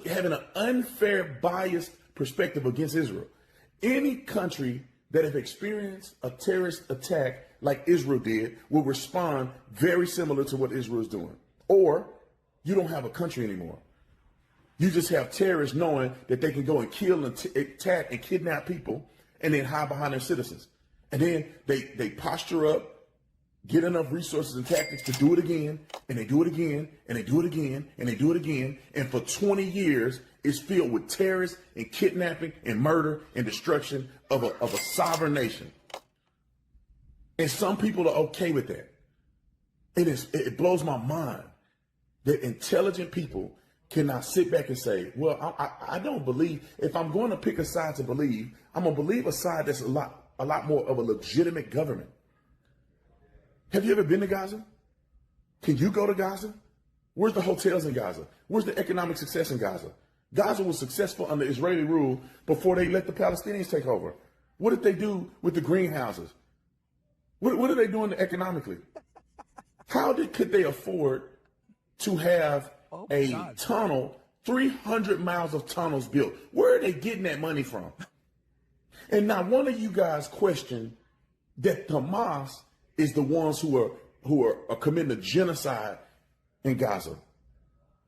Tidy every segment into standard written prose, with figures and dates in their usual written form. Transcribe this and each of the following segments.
having an unfair, biased perspective against Israel. Any country that have experienced a terrorist attack like Israel did will respond very similar to what Israel is doing. Or you don't have a country anymore. You just have terrorists knowing that they can go and kill and attack and kidnap people and then hide behind their citizens. And then they posture up, get enough resources and tactics to do it again, and they do it again, and they do it again, and they do it again. And for 20 years, it's filled with terrorists and kidnapping and murder and destruction of a sovereign nation. And some people are okay with that. It blows my mind that intelligent people cannot sit back and say, well, I don't believe. If I'm going to pick a side to believe, I'm going to believe a side that's a lot more of a legitimate government. Have you ever been to Gaza? Can you go to Gaza? Where's the hotels in Gaza? Where's the economic success in Gaza? Gaza was successful under Israeli rule before they let the Palestinians take over. What did they do with the greenhouses? What are they doing economically? How could they afford to have a tunnel, 300 miles of tunnels built? Where are they getting that money from? And now one of you guys questioned that Hamas is the ones who are committing a genocide in Gaza.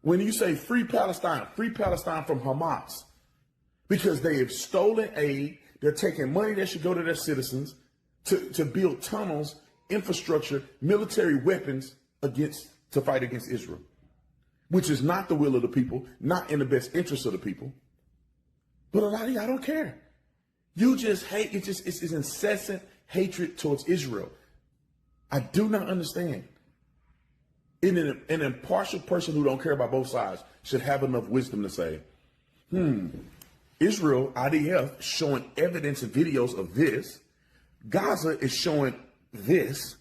When you say free Palestine from Hamas, because they have stolen aid, they're taking money that should go to their citizens to build tunnels, infrastructure, military weapons to fight against Israel, which is not the will of the people, not in the best interest of the people. But a lot of y'all don't care. You just hate, it's incessant hatred towards Israel. I do not understand. An impartial person who don't care about both sides should have enough wisdom to say, Israel, IDF, showing evidence and videos of this. Gaza is showing this.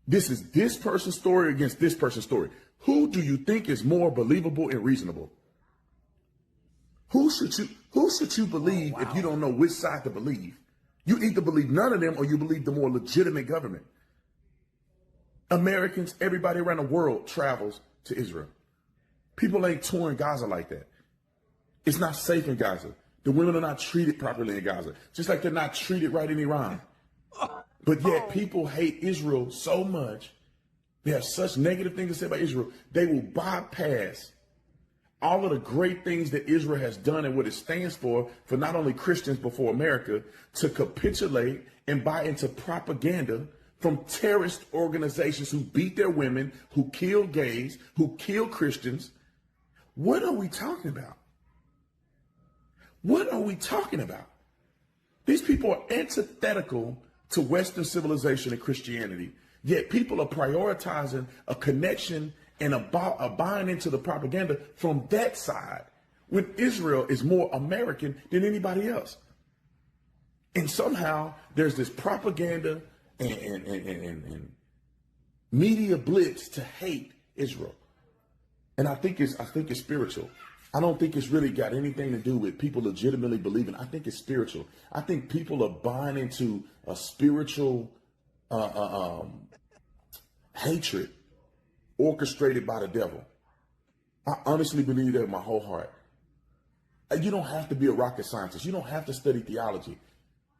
This is this person's story against this person's story. Who do you think is more believable and reasonable? Who should you believe if you don't know which side to believe? You either believe none of them or you believe the more legitimate government. Americans, everybody around the world travels to Israel. People ain't touring Gaza like that. It's not safe in Gaza. The women are not treated properly in Gaza, just like they're not treated right in Iran. But yet people hate Israel so much. They have such negative things to say about Israel. They will bypass all of the great things that Israel has done and what it stands for not only Christians, but for America, to capitulate and buy into propaganda from terrorist organizations who beat their women, who kill gays, who kill Christians. What are we talking about? What are we talking about? These people are antithetical to Western civilization and Christianity, yet people are prioritizing a connection and a buying into the propaganda from that side, when Israel is more American than anybody else. And somehow there's this propaganda and media blitz to hate Israel. And I think it's spiritual. I don't think it's really got anything to do with people legitimately believing. I think it's spiritual. I think people are buying into a spiritual hatred orchestrated by the devil. I honestly believe that with my whole heart. You don't have to be a rocket scientist. You don't have to study theology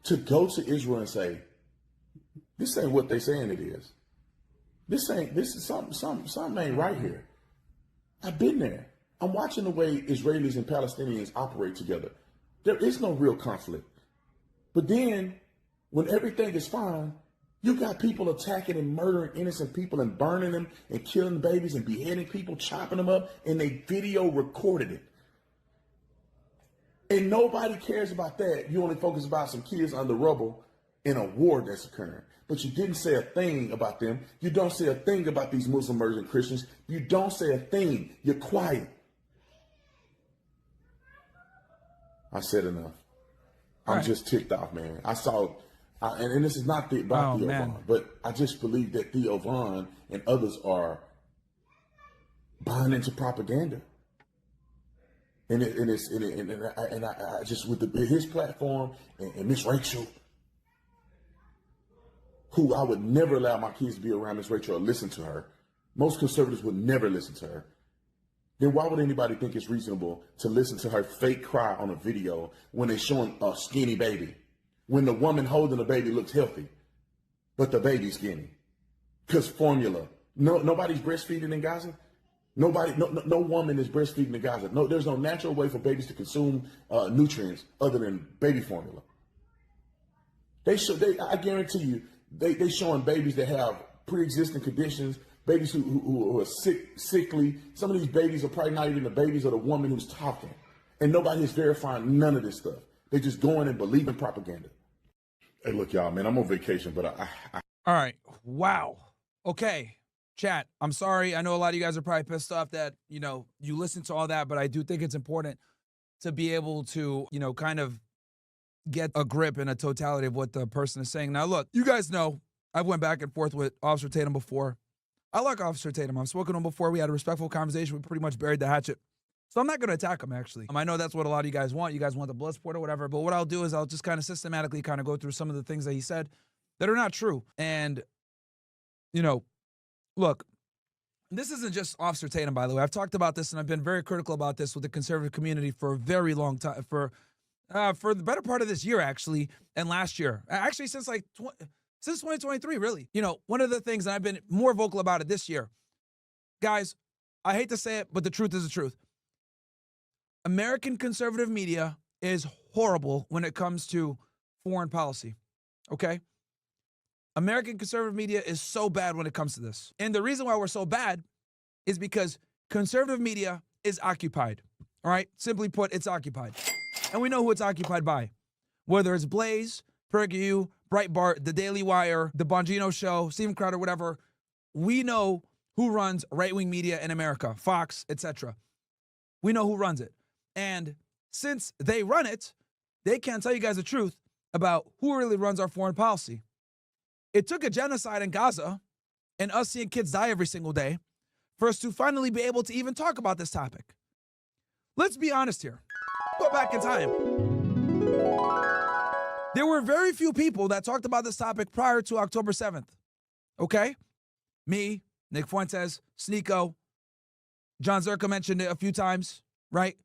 to go to Israel and say, this ain't what they saying it is. This is something ain't right here. I've been there. I'm watching the way Israelis and Palestinians operate together. There is no real conflict. But then when everything is fine, you got people attacking and murdering innocent people and burning them and killing babies and beheading people, chopping them up, and they video recorded it. And nobody cares about that. You only focus about some kids under rubble in a war that's occurring. But you didn't say a thing about them. You don't say a thing about these Muslim murdering Christians. You don't say a thing. You're quiet. I said enough. I'm just ticked off, man. I saw, and this is not about Theo Von, but I just believe that Theo Von and others are buying into propaganda. And I just, with his platform and Miss Rachel, who I would never allow my kids to be around Miss Rachel or listen to her. Most conservatives would never listen to her. then why would anybody think it's reasonable to listen to her fake cry on a video when they're showing a skinny baby? When the woman holding the baby looks healthy, but the baby's skinny. Because formula. Nobody's breastfeeding in Gaza. No woman is breastfeeding in Gaza. No, there's no natural way for babies to consume nutrients other than baby formula. I guarantee you, they showing babies that have pre-existing conditions, babies who are sickly. Some of these babies are probably not even the babies of the woman who's talking. And nobody is verifying none of this stuff. They're just going and believing propaganda. Hey, look, y'all, man, I'm on vacation, but All right. Wow. Okay. Chat, I'm sorry. I know a lot of you guys are probably pissed off that, you listen to all that, but I do think it's important to be able to, kind of get a grip and a totality of what the person is saying. Now, look, you guys know I've went back and forth with Officer Tatum before. I like Officer Tatum. I've spoken to him before. We had a respectful conversation. We pretty much buried the hatchet. So I'm not going to attack him, actually. I know that's what a lot of you guys want. You guys want the blood sport or whatever. But what I'll do is I'll just kind of systematically kind of go through some of the things that he said that are not true. And, look, this isn't just Officer Tatum, by the way. I've talked about this, and I've been very critical about this with the conservative community for a very long time, for the better part of this year, actually, and last year. Actually, since 2023, really. One of the things, and I've been more vocal about it this year. Guys, I hate to say it, but the truth is the truth. American conservative media is horrible when it comes to foreign policy, okay? American conservative media is so bad when it comes to this. And the reason why we're so bad is because conservative media is occupied, all right? Simply put, it's occupied. And we know who it's occupied by. Whether it's Blaze, PragerU, Breitbart, The Daily Wire, The Bongino Show, Steven Crowder, whatever, we know who runs right-wing media in America, Fox, etc. We know who runs it. And since they run it, they can't tell you guys the truth about who really runs our foreign policy. It took a genocide in Gaza and us seeing kids die every single day for us to finally be able to even talk about this topic. Let's be honest here. Go back in time. There were very few people that talked about this topic prior to October 7th. Okay? Me, Nick Fuentes, Sneeko, John Zerka mentioned it a few times, right?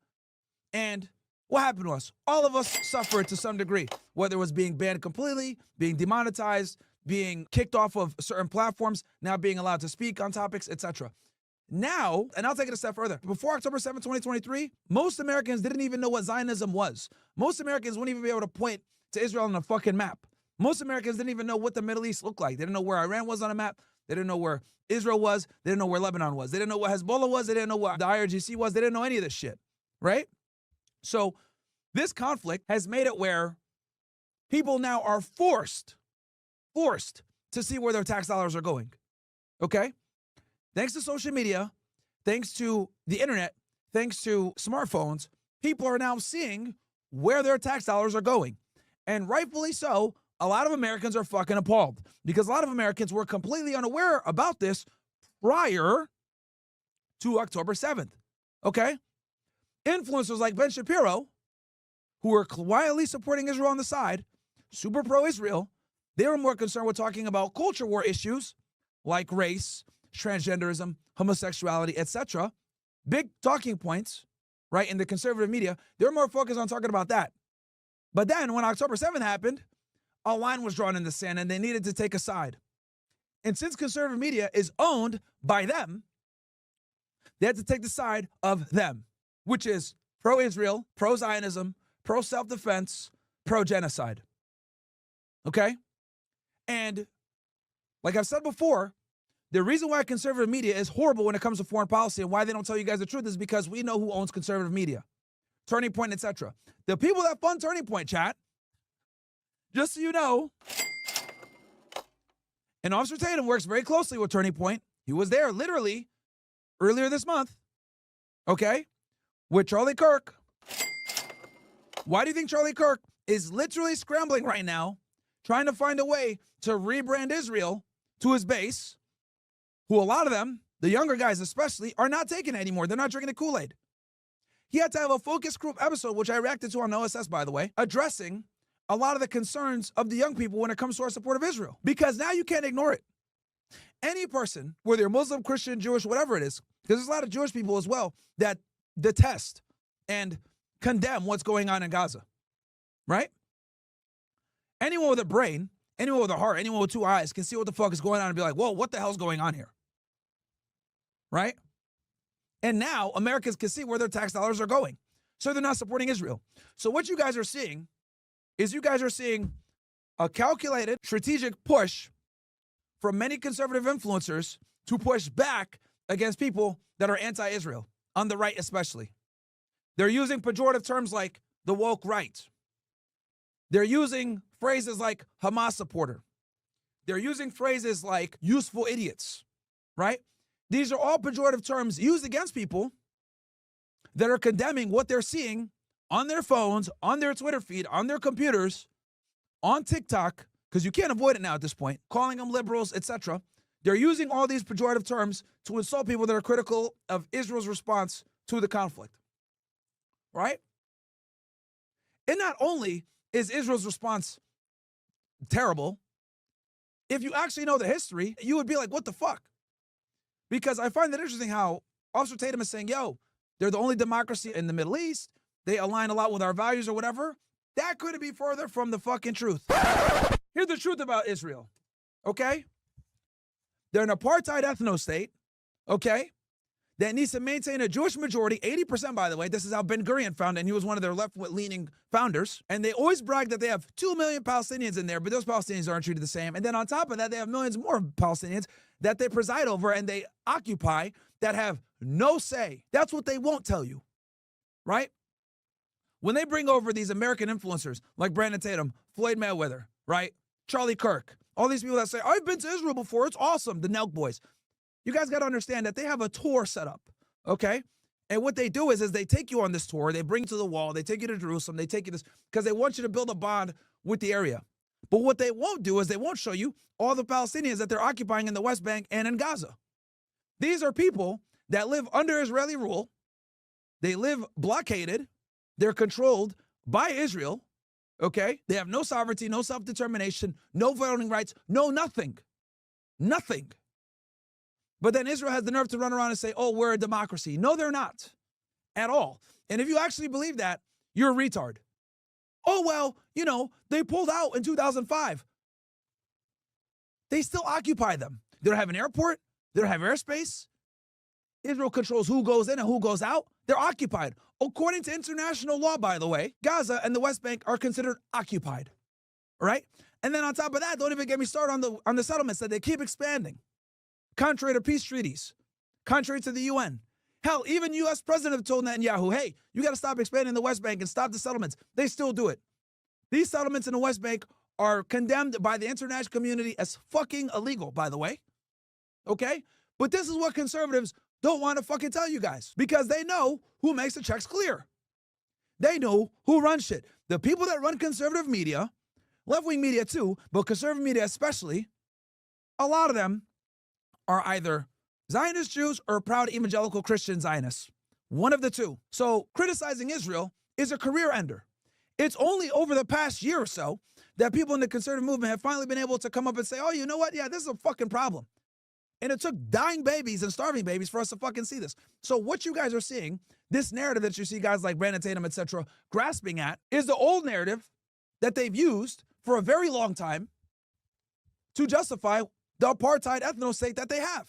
And what happened to us? All of us suffered to some degree, whether it was being banned completely, being demonetized, being kicked off of certain platforms, now being allowed to speak on topics, etc. Now, and I'll take it a step further, before October 7th, 2023, most Americans didn't even know what Zionism was. Most Americans wouldn't even be able to point to Israel on a fucking map. Most Americans didn't even know what the Middle East looked like. They didn't know where Iran was on a map. They didn't know where Israel was. They didn't know where Lebanon was. They didn't know what Hezbollah was. They didn't know what the IRGC was. They didn't know any of this shit, right? So this conflict has made it where people now are forced to see where their tax dollars are going, okay? Thanks to social media, thanks to the internet, thanks to smartphones, people are now seeing where their tax dollars are going. And rightfully so, a lot of Americans are fucking appalled because a lot of Americans were completely unaware about this prior to October 7th, okay? Influencers like Ben Shapiro, who were quietly supporting Israel on the side, super pro-Israel, they were more concerned with talking about culture war issues like race, transgenderism, homosexuality, etc. Big talking points, right, in the conservative media. They're more focused on talking about that. But then when October 7th happened, a line was drawn in the sand and they needed to take a side. And since conservative media is owned by them, they had to take the side of them, which is pro-Israel, pro-Zionism, pro-self-defense, pro-genocide. Okay? And like I've said before, the reason why conservative media is horrible when it comes to foreign policy and why they don't tell you guys the truth is because we know who owns conservative media. Turning Point, etc. The people that fund Turning Point, chat, just so you know, and Officer Tatum works very closely with Turning Point. He was there literally earlier this month, okay, with Charlie Kirk. Why do you think Charlie Kirk is literally scrambling right now, trying to find a way to rebrand Israel to his base, who a lot of them, the younger guys especially, are not taking it anymore. They're not drinking the Kool-Aid. He had to have a focus group episode, which I reacted to on OSS, by the way, addressing a lot of the concerns of the young people when it comes to our support of Israel. Because now you can't ignore it. Any person, whether you're Muslim, Christian, Jewish, whatever it is, because there's a lot of Jewish people as well that detest and condemn what's going on in Gaza, right? Anyone with a brain, anyone with a heart, anyone with two eyes can see what the fuck is going on and be like, whoa, what the hell's going on here? Right? And now Americans can see where their tax dollars are going. So they're not supporting Israel. So what you guys are seeing is a calculated strategic push from many conservative influencers to push back against people that are anti-Israel, on the right especially. They're using pejorative terms like the woke right. They're using phrases like Hamas supporter. They're using phrases like useful idiots, right? These are all pejorative terms used against people that are condemning what they're seeing on their phones, on their Twitter feed, on their computers, on TikTok, because you can't avoid it now at this point, calling them liberals, etc. They're using all these pejorative terms to insult people that are critical of Israel's response to the conflict, right? And not only is Israel's response terrible, if you actually know the history, you would be like, what the fuck? Because I find it interesting how Officer Tatum is saying, yo, they're the only democracy in the Middle East. They align a lot with our values or whatever. That couldn't be further from the fucking truth. Here's the truth about Israel, okay? They're an apartheid ethno-state, okay, that needs to maintain a Jewish majority, 80%, by the way. This is how Ben-Gurion found it, and he was one of their left-leaning founders. And they always brag that they have 2 million Palestinians in there, but those Palestinians aren't treated the same. And then on top of that, they have millions more Palestinians that they preside over and they occupy that have no say. That's what they won't tell you, right? When they bring over these American influencers like Brandon Tatum, Floyd Mayweather, right? Charlie Kirk, all these people that say, I've been to Israel before, it's awesome, the Nelk boys. You guys got to understand that they have a tour set up, okay? And what they do is they take you on this tour, they bring you to the wall, they take you to Jerusalem, they take you this, because they want you to build a bond with the area. But what they won't do is they won't show you all the Palestinians that they're occupying in the West Bank and in Gaza. These are people that live under Israeli rule. They live blockaded. They're controlled by Israel, okay? They have no sovereignty, no self-determination, no voting rights, no nothing. Nothing. But then Israel has the nerve to run around and say, oh, we're a democracy. No, they're not at all. And if you actually believe that, you're a retard. Oh, well, you know, they pulled out in 2005. They still occupy them. They don't have an airport. They don't have airspace. Israel controls who goes in and who goes out. They're occupied. According to international law, by the way, Gaza and the West Bank are considered occupied. All right? And then on top of that, don't even get me started on the settlements that they keep expanding. Contrary to peace treaties, contrary to the UN. Hell, even U.S. President have told Netanyahu, hey, you got to stop expanding the West Bank and stop the settlements. They still do it. These settlements in the West Bank are condemned by the international community as fucking illegal, by the way. Okay? But this is what conservatives don't want to fucking tell you guys, because they know who makes the checks clear. They know who runs shit. The people that run conservative media, left-wing media too, but conservative media especially, a lot of them are either Zionist Jews or proud evangelical Christian Zionists. One of the two. So criticizing Israel is a career ender. It's only over the past year or so that people in the conservative movement have finally been able to come up and say, oh, you know what? Yeah, this is a fucking problem. And it took dying babies and starving babies for us to fucking see this. So what you guys are seeing, this narrative that you see guys like Brandon Tatum, etc., grasping at, is the old narrative that they've used for a very long time to justify the apartheid ethno-state that they have.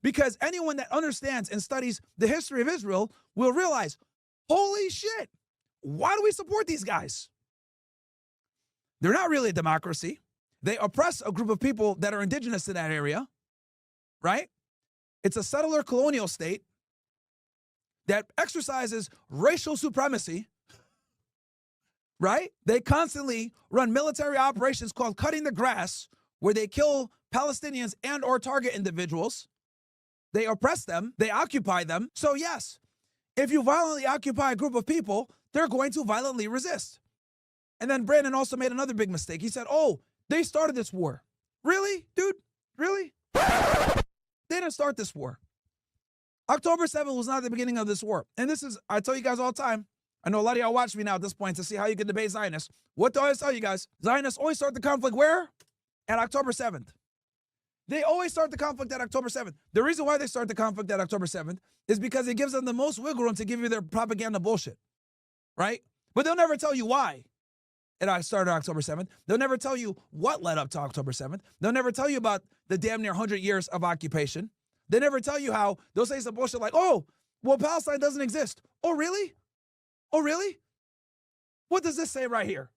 Because anyone that understands and studies the history of Israel will realize, holy shit, why do we support these guys? They're not really a democracy. They oppress a group of people that are indigenous to that area, right? It's a settler colonial state that exercises racial supremacy, right? They constantly run military operations called cutting the grass, where they kill Palestinians and or target individuals. They oppress them. They occupy them. So yes, if you violently occupy a group of people, they're going to violently resist. And then Brandon also made another big mistake. He said, oh, they started this war. Really, dude? Really? They didn't start this war. October 7th was not the beginning of this war. And this is, I tell you guys all the time, I know a lot of y'all watch me now at this point to see how you can debate Zionists. What do I always tell you guys? Zionists always start the conflict where? At October 7th. They always start the conflict at October 7th. The reason why they start the conflict at October 7th is because it gives them the most wiggle room to give you their propaganda bullshit, right? But they'll never tell you why it started on October 7th. They'll never tell you what led up to October 7th. They'll never tell you about the damn near 100 years of occupation. They never tell you how they'll say some bullshit like, oh, well, Palestine doesn't exist. Oh, really? Oh, really? What does this say right here?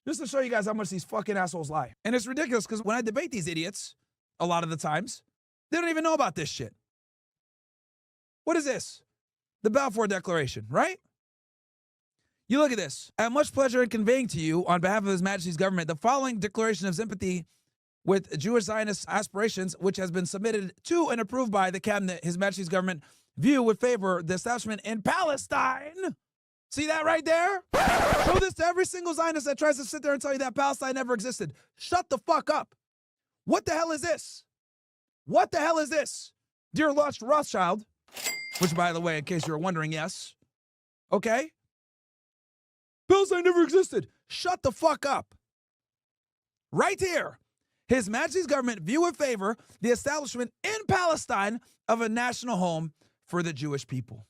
Just to show you guys how much these fucking assholes lie. And it's ridiculous because when I debate these idiots, a lot of the times, they don't even know about this shit. What is this? The Balfour Declaration, right? You look at this. I have much pleasure in conveying to you, on behalf of His Majesty's government, the following declaration of sympathy with Jewish Zionist aspirations, which has been submitted to and approved by the cabinet. His Majesty's government view with favor the establishment in Palestine. See that right there? Show this to every single Zionist that tries to sit there and tell you that Palestine never existed. Shut the fuck up. What the hell is this? What the hell is this? Dear Rothschild, which, by the way, in case you're wondering, yes. Okay? Palestine never existed. Shut the fuck up. Right here. His Majesty's government view with favor the establishment in Palestine of a national home for the Jewish people.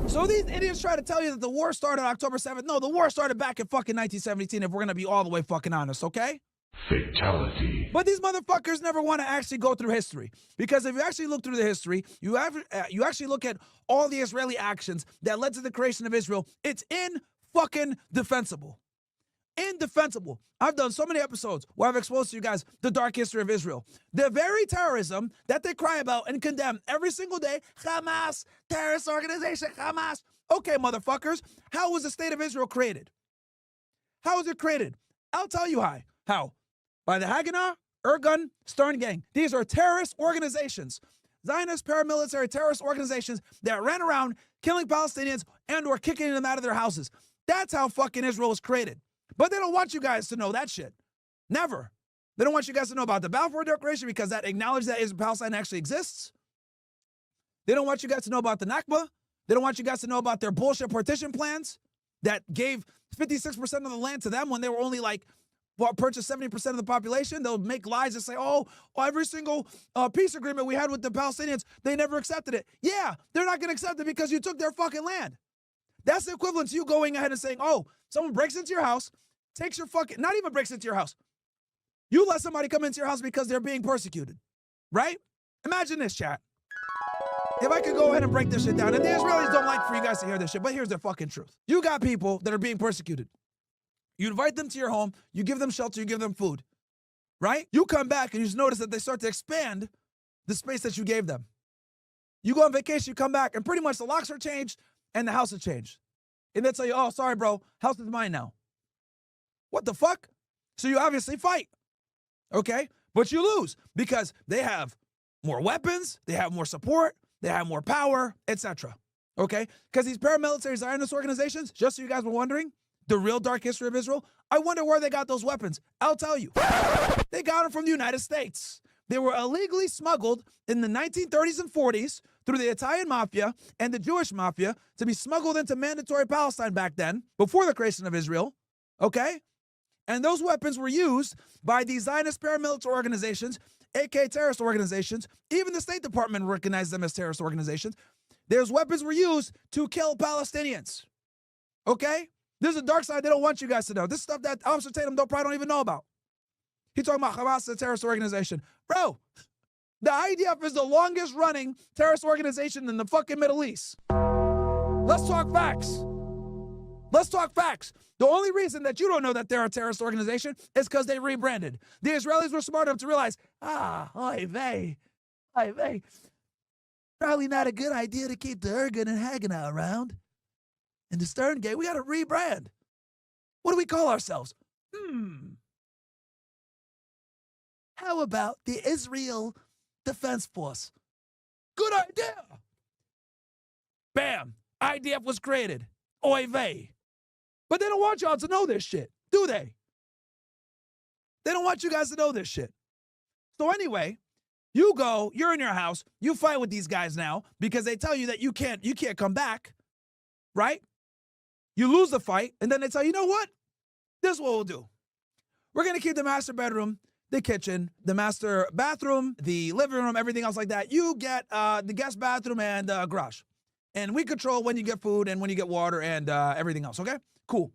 So these idiots try to tell you that the war started on October 7th. No, the war started back in fucking 1917 if we're going to be all the way fucking honest, okay? Fatality. But these motherfuckers never want to actually go through history. Because if you actually look through the history, you actually look at all the Israeli actions that led to the creation of Israel, it's indefensible. Indefensible. I've done so many episodes where I've exposed to you guys the dark history of Israel. The very terrorism that they cry about and condemn every single day, Hamas, terrorist organization, Hamas. Okay, motherfuckers, how was the state of Israel created? How was it created? I'll tell you how. By the Haganah, Irgun, Stern Gang. These are terrorist organizations. Zionist paramilitary terrorist organizations that ran around killing Palestinians and or kicking them out of their houses. That's how fucking Israel was created. But they don't want you guys to know that shit. Never. They don't want you guys to know about the Balfour Declaration because that acknowledges that Palestine actually exists. They don't want you guys to know about the Nakba. They don't want you guys to know about their bullshit partition plans that gave 56% of the land to them when they were only purchased 70% of the population. They'll make lies and say, oh, every single peace agreement we had with the Palestinians, they never accepted it. Yeah, they're not going to accept it because you took their fucking land. That's the equivalent to you going ahead and saying, oh, someone breaks into your house, takes your fucking, not even breaks into your house. You let somebody come into your house because they're being persecuted, right? Imagine this, chat. If I could go ahead and break this shit down, and the Israelis don't like for you guys to hear this shit, but here's the fucking truth. You got people that are being persecuted. You invite them to your home, you give them shelter, you give them food, right? You come back and you just notice that they start to expand the space that you gave them. You go on vacation, you come back, and pretty much the locks are changed and the house has changed. And they tell you, oh, sorry, bro, house is mine now. What the fuck? So you obviously fight, okay? But you lose because they have more weapons, they have more support, they have more power, etc. Okay? Because these paramilitary Zionist organizations, just so you guys were wondering, the real dark history of Israel, I wonder where they got those weapons. I'll tell you. They got them from the United States. They were illegally smuggled in the 1930s and 40s through the Italian mafia and the Jewish mafia to be smuggled into mandatory Palestine back then, before the creation of Israel, okay? And those weapons were used by these Zionist paramilitary organizations, aka terrorist organizations. Even the State Department recognized them as terrorist organizations. Those weapons were used to kill Palestinians, okay? This is a dark side they don't want you guys to know. This stuff that Officer Tatum probably don't even know about. He talking about Hamas, a terrorist organization. Bro, the IDF is the longest running terrorist organization in the fucking Middle East. Let's talk facts. Let's talk facts. The only reason that you don't know that they're a terrorist organization is because they rebranded. The Israelis were smart enough to realize, oy vey. Probably not a good idea to keep the Irgun and Haganah around. And the Stern Gate, we got to rebrand. What do we call ourselves? How about the Israel Defense Force? Good idea. Bam. IDF was created. Oy vey. But they don't want y'all to know this shit, do they? They don't want you guys to know this shit. So anyway, you're in your house, you fight with these guys now because they tell you that you can't come back, right? You lose the fight, and then they tell you, you know what? This is what we'll do. We're going to keep the master bedroom the kitchen, the master bathroom, the living room, everything else like that. You get the guest bathroom and garage. And we control when you get food and when you get water and everything else, okay? Cool.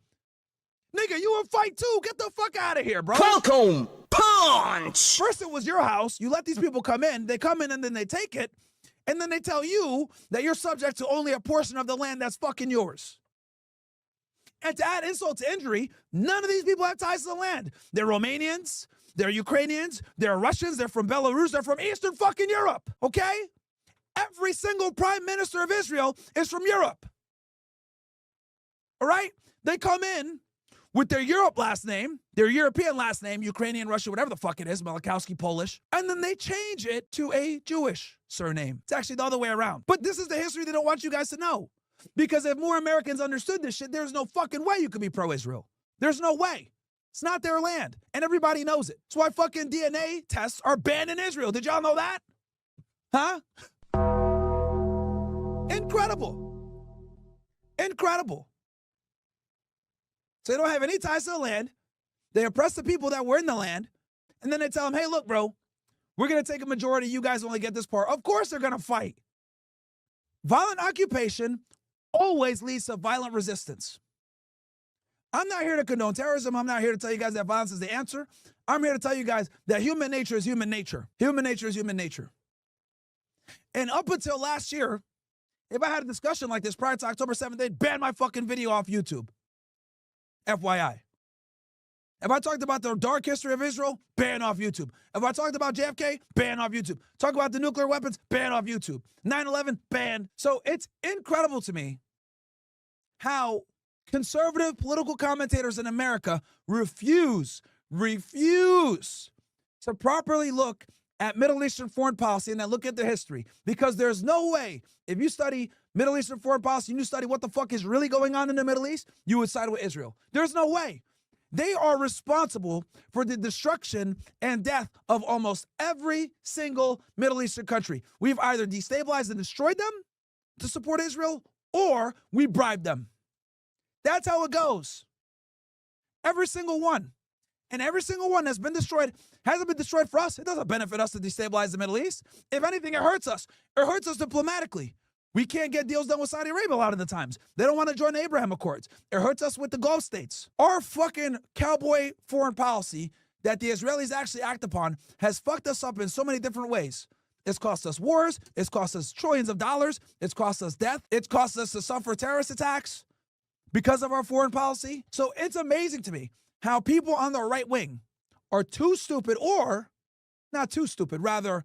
Nigga, you in fight too. Get the fuck out of here, bro. Welcome, punch! First it was your house. You let these people come in. They come in and then they take it. And then they tell you that you're subject to only a portion of the land that's fucking yours. And to add insult to injury, none of these people have ties to the land. They're Romanians, they're Ukrainians, they're Russians, they're from Belarus, they're from Eastern fucking Europe, okay? Every single prime minister of Israel is from Europe. All right? They come in with their Europe last name, their European last name, Ukrainian, Russian, whatever the fuck it is, Malakowski, Polish, and then they change it to a Jewish surname. It's actually the other way around. But this is the history they don't want you guys to know. Because if more Americans understood this shit, there's no fucking way you could be pro-Israel. There's no way. It's not their land. And everybody knows it. That's why fucking DNA tests are banned in Israel. Did y'all know that? Huh? Incredible. Incredible. So they don't have any ties to the land. They oppress the people that were in the land. And then they tell them, hey, look, bro, we're going to take a majority. You guys only get this part. Of course they're going to fight. Violent occupation always leads to violent resistance. I'm not here to condone terrorism. I'm not here to tell you guys that violence is the answer. I'm here to tell you guys that human nature is human nature. Human nature is human nature. And up until last year, if I had a discussion like this prior to October 7th, they'd ban my fucking video off YouTube. FYI. If I talked about the dark history of Israel, ban off YouTube. If I talked about JFK, ban off YouTube. Talk about the nuclear weapons, ban off YouTube. 9/11, ban. So it's incredible to me how conservative political commentators in America refuse to properly look at Middle Eastern foreign policy and then look at the history. Because there's no way, if you study Middle Eastern foreign policy and you study what the fuck is really going on in the Middle East, you would side with Israel. There's no way. They are responsible for the destruction and death of almost every single Middle Eastern country. We've either destabilized and destroyed them to support Israel, or we bribed them. That's how it goes. Every single one. And every single one that's been destroyed hasn't been destroyed for us. It doesn't benefit us to destabilize the Middle East. If anything, it hurts us. It hurts us diplomatically. We can't get deals done with Saudi Arabia a lot of the times. They don't want to join the Abraham Accords. It hurts us with the Gulf states. Our fucking cowboy foreign policy that the Israelis actually act upon has fucked us up in so many different ways. It's cost us wars. It's cost us trillions of dollars. It's cost us death. It's cost us to suffer terrorist attacks because of our foreign policy. So it's amazing to me how people on the right wing are too stupid, or not too stupid, rather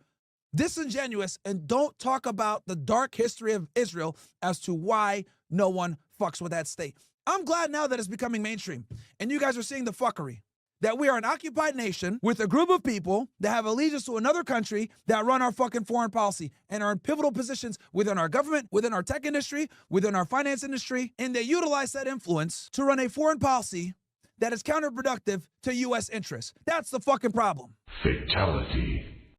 disingenuous, and don't talk about the dark history of Israel as to why no one fucks with that state. I'm glad now that it's becoming mainstream and you guys are seeing the fuckery. That we are an occupied nation with a group of people that have allegiance to another country that run our fucking foreign policy and are in pivotal positions within our government, within our tech industry, within our finance industry, and they utilize that influence to run a foreign policy that is counterproductive to U.S. interests. That's the fucking problem. Fatality.